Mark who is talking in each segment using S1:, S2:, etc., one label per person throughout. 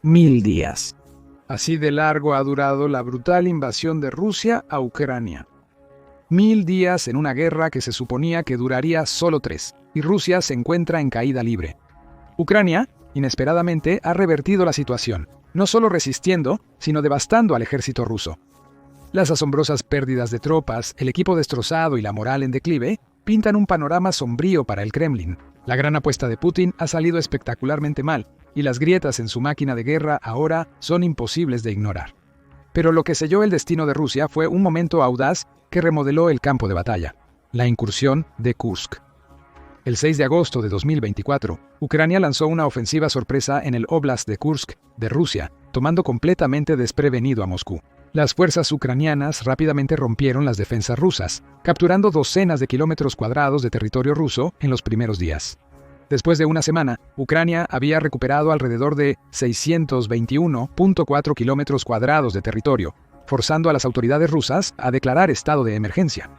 S1: 1000 días. Así de largo ha durado la brutal invasión de Rusia a Ucrania. 1000 días en una guerra que se suponía que duraría solo 3, y Rusia se encuentra en caída libre. Ucrania, inesperadamente, ha revertido la situación, no solo resistiendo, sino devastando al ejército ruso. Las asombrosas pérdidas de tropas, el equipo destrozado y la moral en declive pintan un panorama sombrío para el Kremlin. La gran apuesta de Putin ha salido espectacularmente mal, y las grietas en su máquina de guerra ahora son imposibles de ignorar. Pero lo que selló el destino de Rusia fue un momento audaz que remodeló el campo de batalla: la incursión de Kursk. El 6 de agosto de 2024, Ucrania lanzó una ofensiva sorpresa en el Oblast de Kursk, de Rusia, tomando completamente desprevenido a Moscú. Las fuerzas ucranianas rápidamente rompieron las defensas rusas, capturando docenas de kilómetros cuadrados de territorio ruso en los primeros días. Después de una semana, Ucrania había recuperado alrededor de 621.4 kilómetros cuadrados de territorio, forzando a las autoridades rusas a declarar estado de emergencia.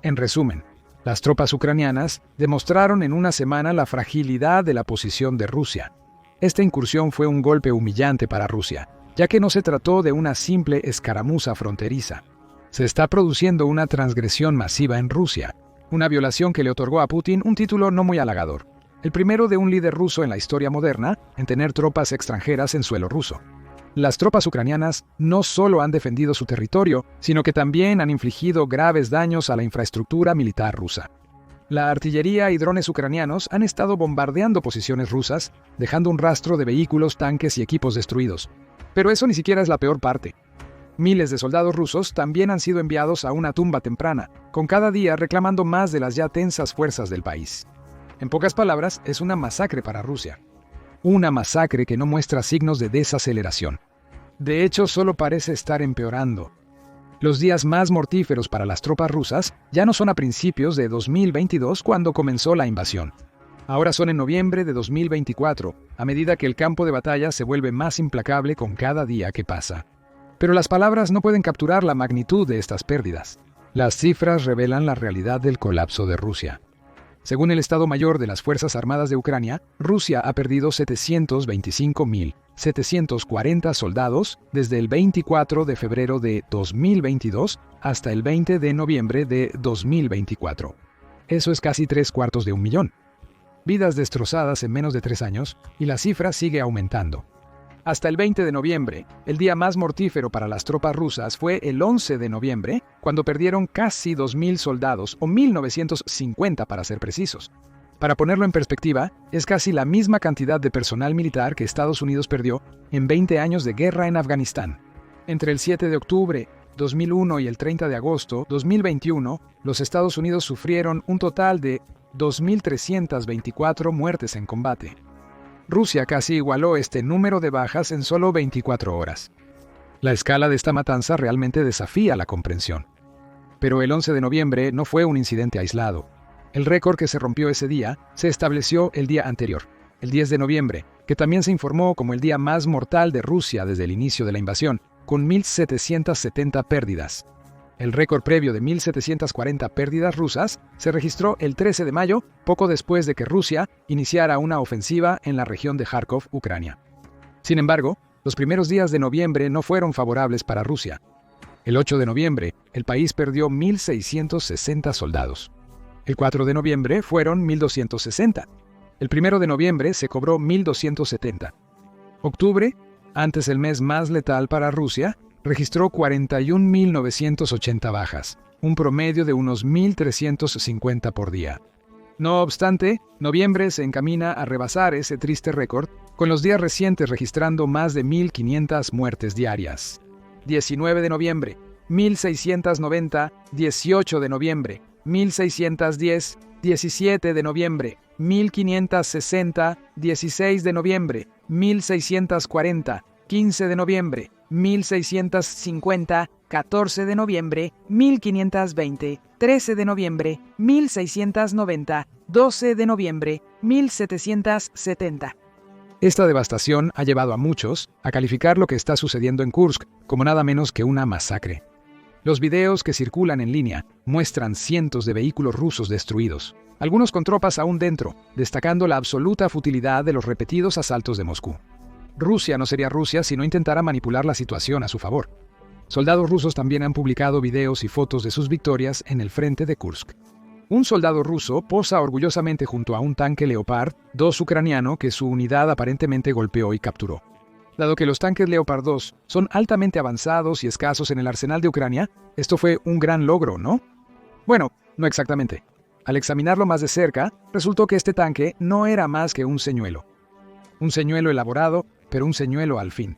S1: En resumen, las tropas ucranianas demostraron en una semana la fragilidad de la posición de Rusia. Esta incursión fue un golpe humillante para Rusia, ya que no se trató de una simple escaramuza fronteriza. Se está produciendo una transgresión masiva en Rusia, una violación que le otorgó a Putin un título no muy halagador, el primero de un líder ruso en la historia moderna en tener tropas extranjeras en suelo ruso. Las tropas ucranianas no solo han defendido su territorio, sino que también han infligido graves daños a la infraestructura militar rusa. La artillería y drones ucranianos han estado bombardeando posiciones rusas, dejando un rastro de vehículos, tanques y equipos destruidos. Pero eso ni siquiera es la peor parte. Miles de soldados rusos también han sido enviados a una tumba temprana, con cada día reclamando más de las ya tensas fuerzas del país. En pocas palabras, es una masacre para Rusia. Una masacre que no muestra signos de desaceleración. De hecho, solo parece estar empeorando. Los días más mortíferos para las tropas rusas ya no son a principios de 2022 cuando comenzó la invasión. Ahora son en noviembre de 2024, a medida que el campo de batalla se vuelve más implacable con cada día que pasa. Pero las palabras no pueden capturar la magnitud de estas pérdidas. Las cifras revelan la realidad del colapso de Rusia. Según el Estado Mayor de las Fuerzas Armadas de Ucrania, Rusia ha perdido 725.740 soldados desde el 24 de febrero de 2022 hasta el 20 de noviembre de 2024. Eso es casi 750.000. Vidas destrozadas en menos de 3 años, y la cifra sigue aumentando. Hasta el 20 de noviembre, el día más mortífero para las tropas rusas fue el 11 de noviembre, cuando perdieron casi 2.000 soldados, o 1.950 para ser precisos. Para ponerlo en perspectiva, es casi la misma cantidad de personal militar que Estados Unidos perdió en 20 años de guerra en Afganistán. Entre el 7 de octubre 2001 y el 30 de agosto 2021, los Estados Unidos sufrieron un total de 2.324 muertes en combate. Rusia casi igualó este número de bajas en solo 24 horas. La escala de esta matanza realmente desafía la comprensión. Pero el 11 de noviembre no fue un incidente aislado. El récord que se rompió ese día se estableció el día anterior, el 10 de noviembre, que también se informó como el día más mortal de Rusia desde el inicio de la invasión, con 1.770 pérdidas. El récord previo de 1.740 pérdidas rusas se registró el 13 de mayo, poco después de que Rusia iniciara una ofensiva en la región de Kharkov, Ucrania. Sin embargo, los primeros días de noviembre no fueron favorables para Rusia. El 8 de noviembre, el país perdió 1.660 soldados. El 4 de noviembre fueron 1.260. El 1 de noviembre se cobró 1.270. Octubre, antes el mes más letal para Rusia, registró 41.980 bajas, un promedio de unos 1.350 por día. No obstante, noviembre se encamina a rebasar ese triste récord, con los días recientes registrando más de 1.500 muertes diarias. 19 de noviembre, 1.690, 18 de noviembre, 1.610, 17 de noviembre, 1.560, 16 de noviembre, 1.640, 15 de noviembre, 1.650, 14 de noviembre, 1.520, 13 de noviembre, 1.690, 12 de noviembre, 1.770. Esta devastación ha llevado a muchos a calificar lo que está sucediendo en Kursk como nada menos que una masacre. Los videos que circulan en línea muestran cientos de vehículos rusos destruidos, algunos con tropas aún dentro, destacando la absoluta futilidad de los repetidos asaltos de Moscú. Rusia no sería Rusia si no intentara manipular la situación a su favor. Soldados rusos también han publicado videos y fotos de sus victorias en el frente de Kursk. Un soldado ruso posa orgullosamente junto a un tanque Leopard 2 ucraniano que su unidad aparentemente golpeó y capturó. Dado que los tanques Leopard 2 son altamente avanzados y escasos en el arsenal de Ucrania, esto fue un gran logro, ¿no? Bueno, no exactamente. Al examinarlo más de cerca, resultó que este tanque no era más que un señuelo. Un señuelo elaborado, pero un señuelo al fin.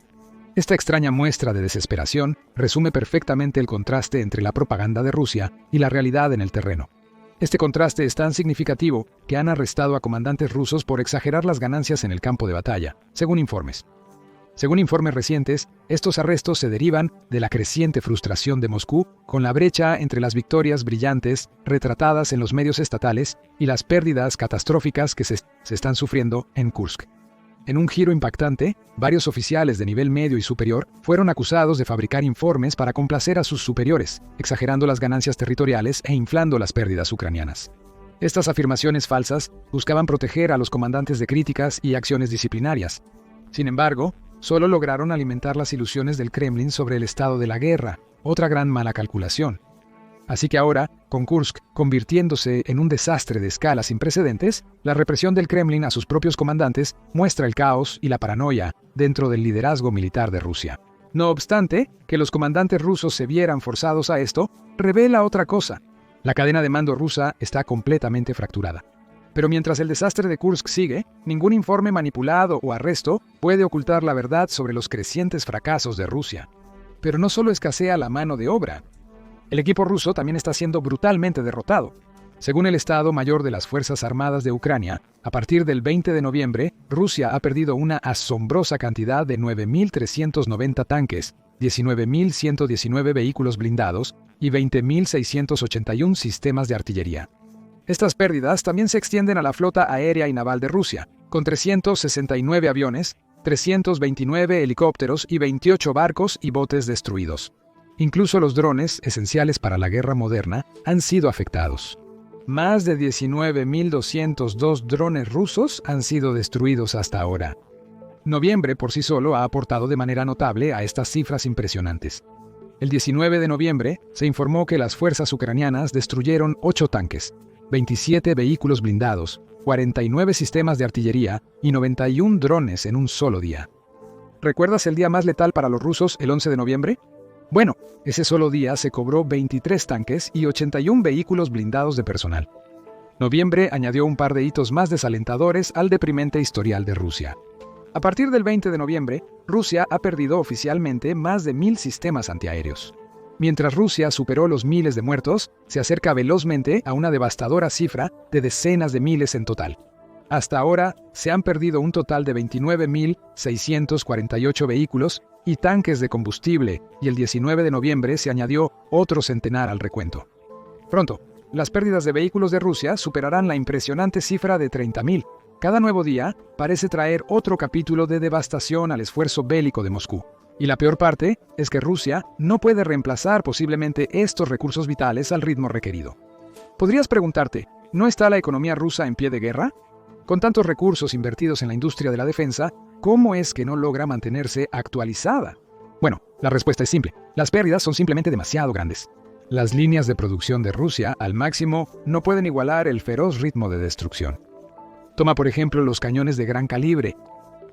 S1: Esta extraña muestra de desesperación resume perfectamente el contraste entre la propaganda de Rusia y la realidad en el terreno. Este contraste es tan significativo que han arrestado a comandantes rusos por exagerar las ganancias en el campo de batalla, según informes. Según informes recientes, estos arrestos se derivan de la creciente frustración de Moscú con la brecha entre las victorias brillantes retratadas en los medios estatales y las pérdidas catastróficas que se están sufriendo en Kursk. En un giro impactante, varios oficiales de nivel medio y superior fueron acusados de fabricar informes para complacer a sus superiores, exagerando las ganancias territoriales e inflando las pérdidas ucranianas. Estas afirmaciones falsas buscaban proteger a los comandantes de críticas y acciones disciplinarias. Sin embargo, solo lograron alimentar las ilusiones del Kremlin sobre el estado de la guerra, otra gran mala calculación. Así que ahora, con Kursk convirtiéndose en un desastre de escala sin precedentes, la represión del Kremlin a sus propios comandantes muestra el caos y la paranoia dentro del liderazgo militar de Rusia. No obstante, que los comandantes rusos se vieran forzados a esto, revela otra cosa. La cadena de mando rusa está completamente fracturada. Pero mientras el desastre de Kursk sigue, ningún informe manipulado o arresto puede ocultar la verdad sobre los crecientes fracasos de Rusia. Pero no solo escasea la mano de obra. El equipo ruso también está siendo brutalmente derrotado. Según el Estado Mayor de las Fuerzas Armadas de Ucrania, a partir del 20 de noviembre, Rusia ha perdido una asombrosa cantidad de 9.390 tanques, 19.119 vehículos blindados y 20.681 sistemas de artillería. Estas pérdidas también se extienden a la flota aérea y naval de Rusia, con 369 aviones, 329 helicópteros y 28 barcos y botes destruidos. Incluso los drones, esenciales para la guerra moderna, han sido afectados. Más de 19.202 drones rusos han sido destruidos hasta ahora. Noviembre por sí solo ha aportado de manera notable a estas cifras impresionantes. El 19 de noviembre se informó que las fuerzas ucranianas destruyeron 8 tanques, 27 vehículos blindados, 49 sistemas de artillería y 91 drones en un solo día. ¿Recuerdas el día más letal para los rusos, el 11 de noviembre? Bueno, ese solo día se cobró 23 tanques y 81 vehículos blindados de personal. Noviembre añadió un par de hitos más desalentadores al deprimente historial de Rusia. A partir del 20 de noviembre, Rusia ha perdido oficialmente más de 1.000 sistemas antiaéreos. Mientras Rusia superó los miles de muertos, se acerca velozmente a una devastadora cifra de decenas de miles en total. Hasta ahora, se han perdido un total de 29.648 vehículos y tanques de combustible, y el 19 de noviembre se añadió otro centenar al recuento. Pronto, las pérdidas de vehículos de Rusia superarán la impresionante cifra de 30.000. Cada nuevo día parece traer otro capítulo de devastación al esfuerzo bélico de Moscú. Y la peor parte es que Rusia no puede reemplazar posiblemente estos recursos vitales al ritmo requerido. Podrías preguntarte, ¿no está la economía rusa en pie de guerra? Con tantos recursos invertidos en la industria de la defensa, ¿cómo es que no logra mantenerse actualizada? Bueno, la respuesta es simple. Las pérdidas son simplemente demasiado grandes. Las líneas de producción de Rusia, al máximo, no pueden igualar el feroz ritmo de destrucción. Toma por ejemplo los cañones de gran calibre.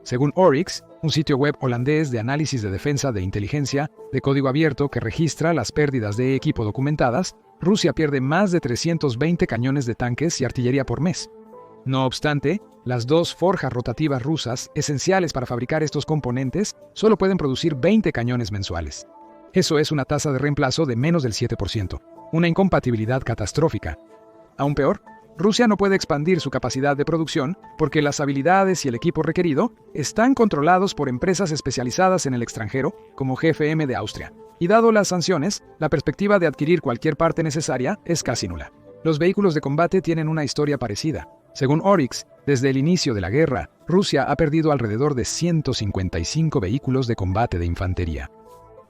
S1: Según Oryx, un sitio web holandés de análisis de defensa de inteligencia de código abierto que registra las pérdidas de equipo documentadas, Rusia pierde más de 320 cañones de tanques y artillería por mes. No obstante, las 2 forjas rotativas rusas, esenciales para fabricar estos componentes, solo pueden producir 20 cañones mensuales. Eso es una tasa de reemplazo de menos del 7%, una incompatibilidad catastrófica. Aún peor, Rusia no puede expandir su capacidad de producción porque las habilidades y el equipo requerido están controlados por empresas especializadas en el extranjero, como GFM de Austria. Y dado las sanciones, la perspectiva de adquirir cualquier parte necesaria es casi nula. Los vehículos de combate tienen una historia parecida. Según Oryx, desde el inicio de la guerra, Rusia ha perdido alrededor de 155 vehículos de combate de infantería.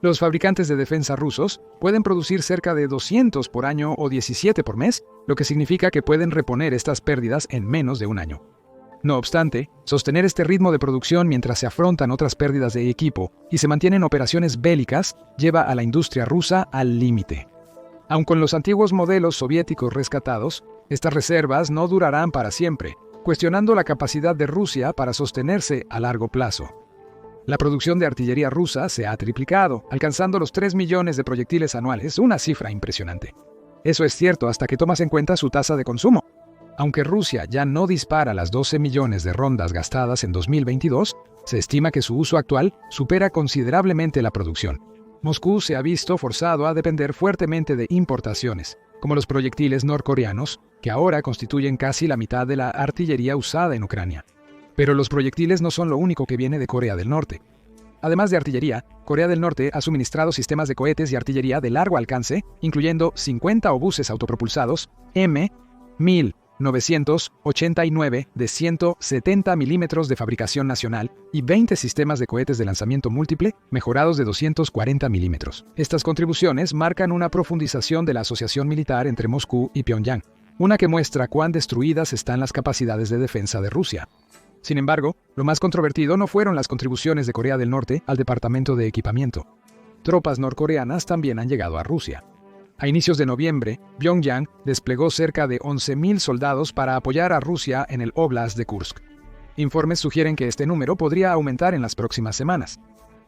S1: Los fabricantes de defensa rusos pueden producir cerca de 200 por año o 17 por mes, lo que significa que pueden reponer estas pérdidas en menos de un año. No obstante, sostener este ritmo de producción mientras se afrontan otras pérdidas de equipo y se mantienen operaciones bélicas lleva a la industria rusa al límite. Aun con los antiguos modelos soviéticos rescatados, estas reservas no durarán para siempre, cuestionando la capacidad de Rusia para sostenerse a largo plazo. La producción de artillería rusa se ha triplicado, alcanzando los 3 millones de proyectiles anuales, una cifra impresionante. Eso es cierto hasta que tomas en cuenta su tasa de consumo. Aunque Rusia ya no dispara las 12 millones de rondas gastadas en 2022, se estima que su uso actual supera considerablemente la producción. Moscú se ha visto forzado a depender fuertemente de importaciones, como los proyectiles norcoreanos, que ahora constituyen casi la mitad de la artillería usada en Ucrania. Pero los proyectiles no son lo único que viene de Corea del Norte. Además de artillería, Corea del Norte ha suministrado sistemas de cohetes y artillería de largo alcance, incluyendo 50 obuses autopropulsados M-1989 de 170 milímetros de fabricación nacional y 20 sistemas de cohetes de lanzamiento múltiple mejorados de 240 milímetros. Estas contribuciones marcan una profundización de la asociación militar entre Moscú y Pyongyang, una que muestra cuán destruidas están las capacidades de defensa de Rusia. Sin embargo, lo más controvertido no fueron las contribuciones de Corea del Norte al Departamento de Equipamiento. Tropas norcoreanas también han llegado a Rusia. A inicios de noviembre, Pyongyang desplegó cerca de 11.000 soldados para apoyar a Rusia en el Oblast de Kursk. Informes sugieren que este número podría aumentar en las próximas semanas.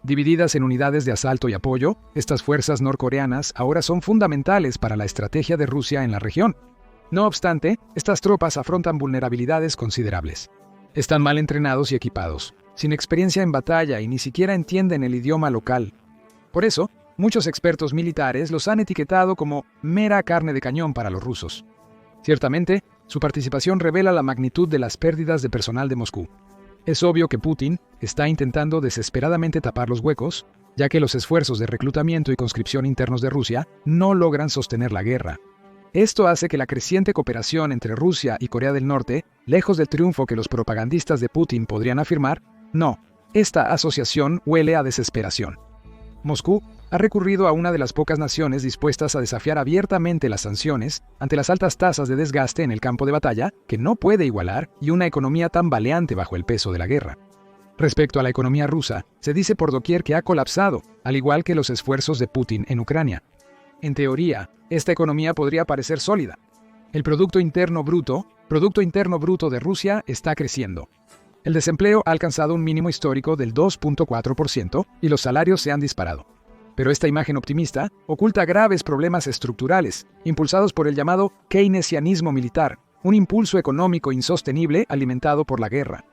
S1: Divididas en unidades de asalto y apoyo, estas fuerzas norcoreanas ahora son fundamentales para la estrategia de Rusia en la región. No obstante, estas tropas afrontan vulnerabilidades considerables. Están mal entrenados y equipados, sin experiencia en batalla y ni siquiera entienden el idioma local. Por eso, muchos expertos militares los han etiquetado como mera carne de cañón para los rusos. Ciertamente, su participación revela la magnitud de las pérdidas de personal de Moscú. Es obvio que Putin está intentando desesperadamente tapar los huecos, ya que los esfuerzos de reclutamiento y conscripción internos de Rusia no logran sostener la guerra. Esto hace que la creciente cooperación entre Rusia y Corea del Norte, lejos del triunfo que los propagandistas de Putin podrían afirmar, no, esta asociación huele a desesperación. Moscú ha recurrido a una de las pocas naciones dispuestas a desafiar abiertamente las sanciones ante las altas tasas de desgaste en el campo de batalla que no puede igualar y una economía tambaleante bajo el peso de la guerra. Respecto a la economía rusa, se dice por doquier que ha colapsado, al igual que los esfuerzos de Putin en Ucrania. En teoría, esta economía podría parecer sólida. El Producto Interno Bruto de Rusia está creciendo. El desempleo ha alcanzado un mínimo histórico del 2.4% y los salarios se han disparado. Pero esta imagen optimista oculta graves problemas estructurales, impulsados por el llamado keynesianismo militar, un impulso económico insostenible alimentado por la guerra.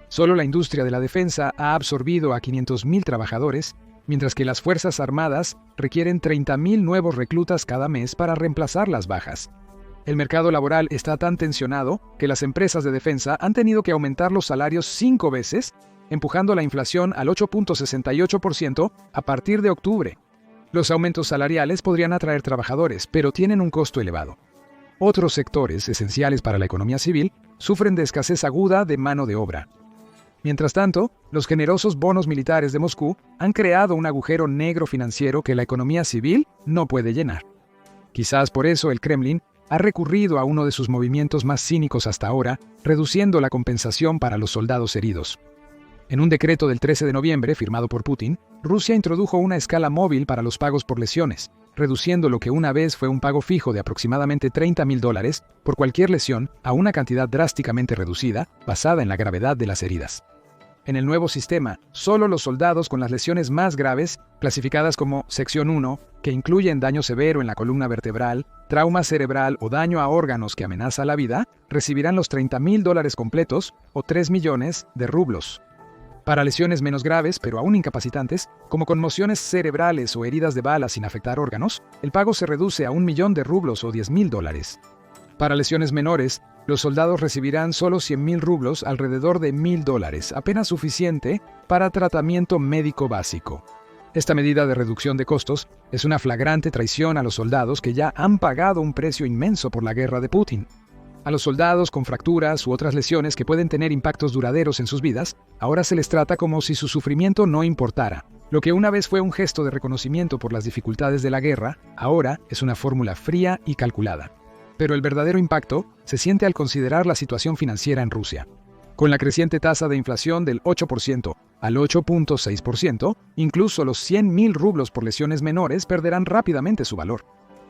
S1: Solo la industria de la defensa ha absorbido a 500.000 trabajadores, mientras que las Fuerzas Armadas requieren 30.000 nuevos reclutas cada mes para reemplazar las bajas. El mercado laboral está tan tensionado que las empresas de defensa han tenido que aumentar los salarios 5 veces, empujando la inflación al 8.68% a partir de octubre. Los aumentos salariales podrían atraer trabajadores, pero tienen un costo elevado. Otros sectores, esenciales para la economía civil, sufren de escasez aguda de mano de obra. Mientras tanto, los generosos bonos militares de Moscú han creado un agujero negro financiero que la economía civil no puede llenar. Quizás por eso el Kremlin ha recurrido a uno de sus movimientos más cínicos hasta ahora, reduciendo la compensación para los soldados heridos. En un decreto del 13 de noviembre, firmado por Putin, Rusia introdujo una escala móvil para los pagos por lesiones, reduciendo lo que una vez fue un pago fijo de aproximadamente $30.000 por cualquier lesión a una cantidad drásticamente reducida, basada en la gravedad de las heridas. En el nuevo sistema, solo los soldados con las lesiones más graves, clasificadas como Sección 1, que incluyen daño severo en la columna vertebral, trauma cerebral o daño a órganos que amenaza la vida, recibirán los $30.000 completos o 3 millones de rublos. Para lesiones menos graves, pero aún incapacitantes, como conmociones cerebrales o heridas de bala sin afectar órganos, el pago se reduce a 1 millón de rublos o $10.000. Para lesiones menores, los soldados recibirán solo 100.000 rublos, alrededor de $1.000, apenas suficiente para tratamiento médico básico. Esta medida de reducción de costos es una flagrante traición a los soldados que ya han pagado un precio inmenso por la guerra de Putin. A los soldados con fracturas u otras lesiones que pueden tener impactos duraderos en sus vidas, ahora se les trata como si su sufrimiento no importara. Lo que una vez fue un gesto de reconocimiento por las dificultades de la guerra, ahora es una fórmula fría y calculada. Pero el verdadero impacto se siente al considerar la situación financiera en Rusia. Con la creciente tasa de inflación del 8% al 8.6%, incluso los 100.000 rublos por lesiones menores perderán rápidamente su valor.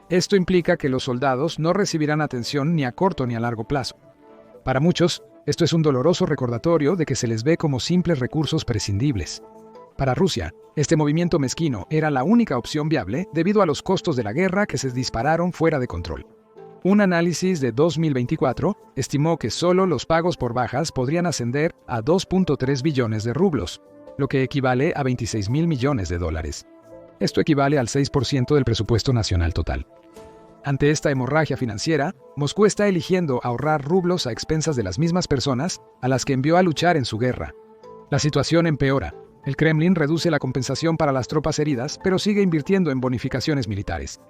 S1: Esto implica que los soldados no recibirán atención ni a corto ni a largo plazo. Para muchos, esto es un doloroso recordatorio de que se les ve como simples recursos prescindibles. Para Rusia, este movimiento mezquino era la única opción viable debido a los costos de la guerra que se dispararon fuera de control. Un análisis de 2024 estimó que solo los pagos por bajas podrían ascender a 2.3 billones de rublos, lo que equivale a 26.000 millones de dólares. Esto equivale al 6% del presupuesto nacional total. Ante esta hemorragia financiera, Moscú está eligiendo ahorrar rublos a expensas de las mismas personas a las que envió a luchar en su guerra. La situación empeora. El Kremlin reduce la compensación para las tropas heridas, pero sigue invirtiendo en bonificaciones militares.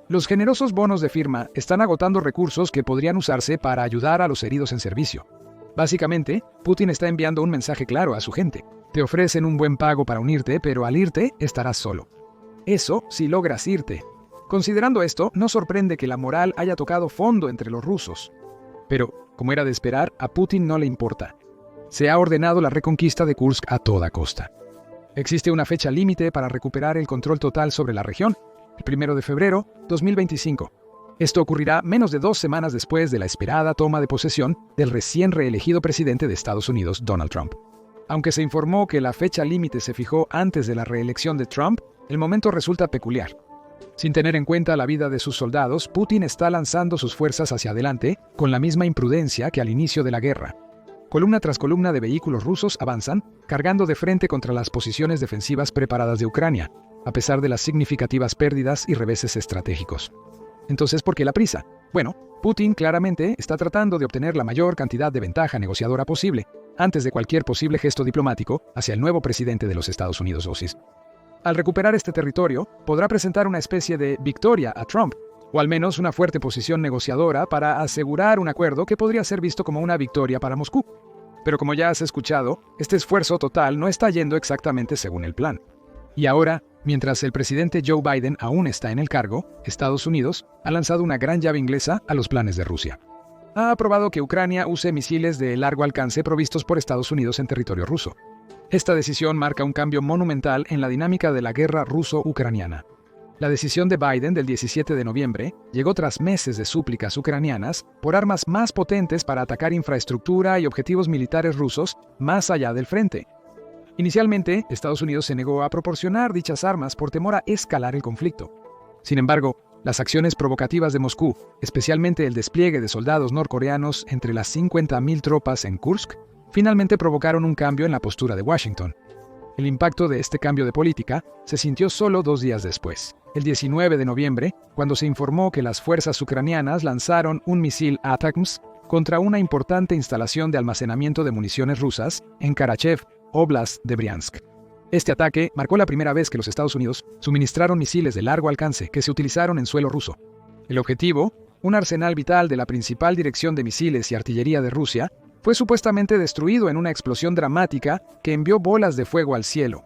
S1: Los generosos bonos de firma están agotando recursos que podrían usarse para ayudar a los heridos en servicio. Básicamente, Putin está enviando un mensaje claro a su gente. Te ofrecen un buen pago para unirte, pero al irte estarás solo. Eso si logras irte. Considerando esto, no sorprende que la moral haya tocado fondo entre los rusos. Pero, como era de esperar, a Putin no le importa. Se ha ordenado la reconquista de Kursk a toda costa. Existe una fecha límite para recuperar el control total sobre la región, el 1 de febrero de 2025. Esto ocurrirá menos de 2 semanas después de la esperada toma de posesión del recién reelegido presidente de Estados Unidos, Donald Trump. Aunque se informó que la fecha límite se fijó antes de la reelección de Trump, el momento resulta peculiar. Sin tener en cuenta la vida de sus soldados, Putin está lanzando sus fuerzas hacia adelante con la misma imprudencia que al inicio de la guerra. Columna tras columna de vehículos rusos avanzan, cargando de frente contra las posiciones defensivas preparadas de Ucrania, a pesar de las significativas pérdidas y reveses estratégicos. Entonces, ¿por qué la prisa? Bueno, Putin claramente está tratando de obtener la mayor cantidad de ventaja negociadora posible, antes de cualquier posible gesto diplomático hacia el nuevo presidente de los Estados Unidos, Osis. Al recuperar este territorio, podrá presentar una especie de victoria a Trump, o al menos una fuerte posición negociadora para asegurar un acuerdo que podría ser visto como una victoria para Moscú. Pero como ya has escuchado, este esfuerzo total no está yendo exactamente según el plan. Y ahora, mientras el presidente Joe Biden aún está en el cargo, Estados Unidos ha lanzado una gran llave inglesa a los planes de Rusia. Ha aprobado que Ucrania use misiles de largo alcance provistos por Estados Unidos en territorio ruso. Esta decisión marca un cambio monumental en la dinámica de la guerra ruso-ucraniana. La decisión de Biden del 17 de noviembre llegó tras meses de súplicas ucranianas por armas más potentes para atacar infraestructura y objetivos militares rusos más allá del frente. Inicialmente, Estados Unidos se negó a proporcionar dichas armas por temor a escalar el conflicto. Sin embargo, las acciones provocativas de Moscú, especialmente el despliegue de soldados norcoreanos entre las 50.000 tropas en Kursk, finalmente provocaron un cambio en la postura de Washington. El impacto de este cambio de política se sintió solo 2 días después, el 19 de noviembre, cuando se informó que las fuerzas ucranianas lanzaron un misil ATACMS contra una importante instalación de almacenamiento de municiones rusas en Karachev, Oblast de Briansk. Este ataque marcó la primera vez que los Estados Unidos suministraron misiles de largo alcance que se utilizaron en suelo ruso. El objetivo, un arsenal vital de la principal dirección de misiles y artillería de Rusia, fue supuestamente destruido en una explosión dramática que envió bolas de fuego al cielo.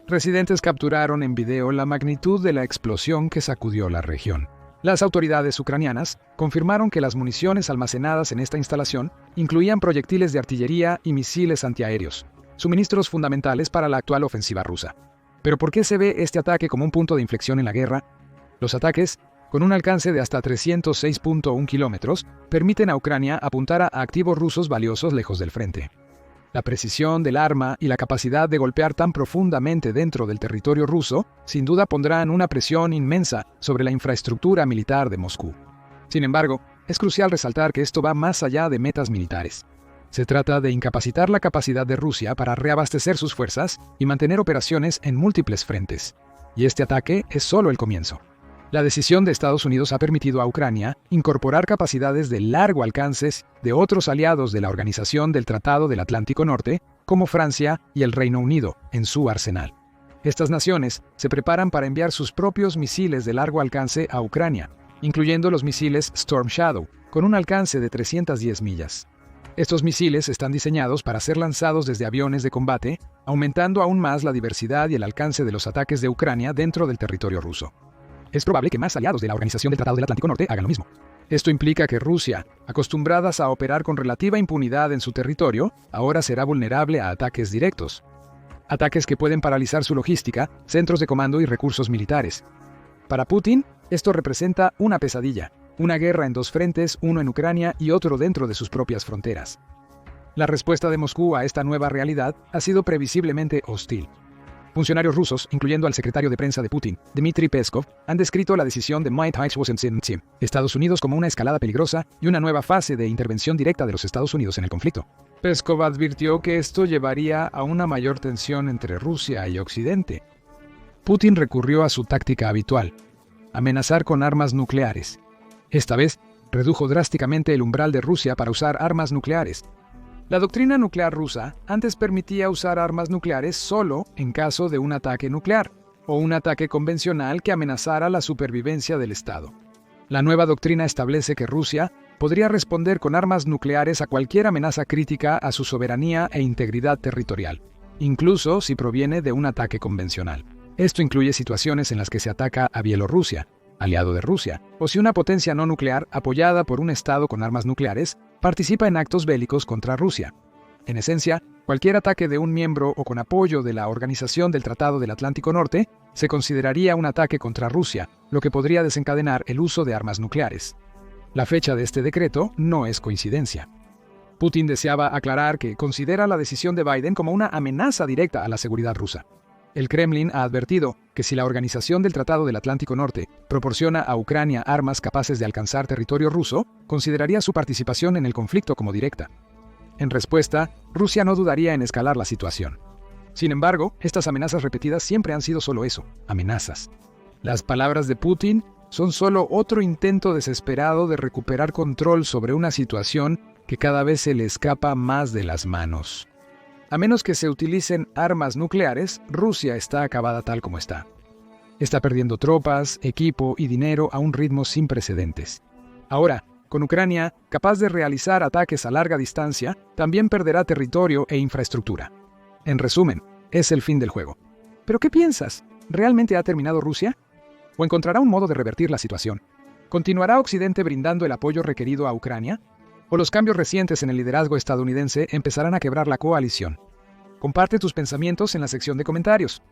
S1: Residentes capturaron en video la magnitud de la explosión que sacudió la región. Las autoridades ucranianas confirmaron que las municiones almacenadas en esta instalación incluían proyectiles de artillería y misiles antiaéreos, suministros fundamentales para la actual ofensiva rusa. ¿Pero por qué se ve este ataque como un punto de inflexión en la guerra? Los ataques, con un alcance de hasta 306.1 kilómetros, permiten a Ucrania apuntar a activos rusos valiosos lejos del frente. La precisión del arma y la capacidad de golpear tan profundamente dentro del territorio ruso, sin duda pondrán una presión inmensa sobre la infraestructura militar de Moscú. Sin embargo, es crucial resaltar que esto va más allá de metas militares. Se trata de incapacitar la capacidad de Rusia para reabastecer sus fuerzas y mantener operaciones en múltiples frentes. Y este ataque es solo el comienzo. La decisión de Estados Unidos ha permitido a Ucrania incorporar capacidades de largo alcance de otros aliados de la Organización del Tratado del Atlántico Norte, como Francia y el Reino Unido, en su arsenal. Estas naciones se preparan para enviar sus propios misiles de largo alcance a Ucrania, incluyendo los misiles Storm Shadow, con un alcance de 310 millas. Estos misiles están diseñados para ser lanzados desde aviones de combate, aumentando aún más la diversidad y el alcance de los ataques de Ucrania dentro del territorio ruso. Es probable que más aliados de la Organización del Tratado del Atlántico Norte hagan lo mismo. Esto implica que Rusia, acostumbrada a operar con relativa impunidad en su territorio, ahora será vulnerable a ataques directos. Ataques que pueden paralizar su logística, centros de comando y recursos militares. Para Putin, esto representa una pesadilla, una guerra en dos frentes, uno en Ucrania y otro dentro de sus propias fronteras. La respuesta de Moscú a esta nueva realidad ha sido previsiblemente hostil. Funcionarios rusos, incluyendo al secretario de prensa de Putin, Dmitry Peskov, han descrito la decisión de Estados Unidos como una escalada peligrosa y una nueva fase de intervención directa de los Estados Unidos en el conflicto. Peskov advirtió que esto llevaría a una mayor tensión entre Rusia y Occidente. Putin recurrió a su táctica habitual, amenazar con armas nucleares. Esta vez, redujo drásticamente el umbral de Rusia para usar armas nucleares. La doctrina nuclear rusa antes permitía usar armas nucleares solo en caso de un ataque nuclear o un ataque convencional que amenazara la supervivencia del Estado. La nueva doctrina establece que Rusia podría responder con armas nucleares a cualquier amenaza crítica a su soberanía e integridad territorial, incluso si proviene de un ataque convencional. Esto incluye situaciones en las que se ataca a Bielorrusia, aliado de Rusia, o si una potencia no nuclear, apoyada por un Estado con armas nucleares, participa en actos bélicos contra Rusia. En esencia, cualquier ataque de un miembro o con apoyo de la Organización del Tratado del Atlántico Norte se consideraría un ataque contra Rusia, lo que podría desencadenar el uso de armas nucleares. La fecha de este decreto no es coincidencia. Putin deseaba aclarar que considera la decisión de Biden como una amenaza directa a la seguridad rusa. El Kremlin ha advertido que si la Organización del Tratado del Atlántico Norte proporciona a Ucrania armas capaces de alcanzar territorio ruso, consideraría su participación en el conflicto como directa. En respuesta, Rusia no dudaría en escalar la situación. Sin embargo, estas amenazas repetidas siempre han sido solo eso, amenazas. Las palabras de Putin son solo otro intento desesperado de recuperar control sobre una situación que cada vez se le escapa más de las manos. A menos que se utilicen armas nucleares, Rusia está acabada tal como está. Está perdiendo tropas, equipo y dinero a un ritmo sin precedentes. Ahora, con Ucrania capaz de realizar ataques a larga distancia, también perderá territorio e infraestructura. En resumen, es el fin del juego. ¿Pero qué piensas? ¿Realmente ha terminado Rusia? ¿O encontrará un modo de revertir la situación? ¿Continuará Occidente brindando el apoyo requerido a Ucrania? ¿O los cambios recientes en el liderazgo estadounidense empezarán a quebrar la coalición? Comparte tus pensamientos en la sección de comentarios.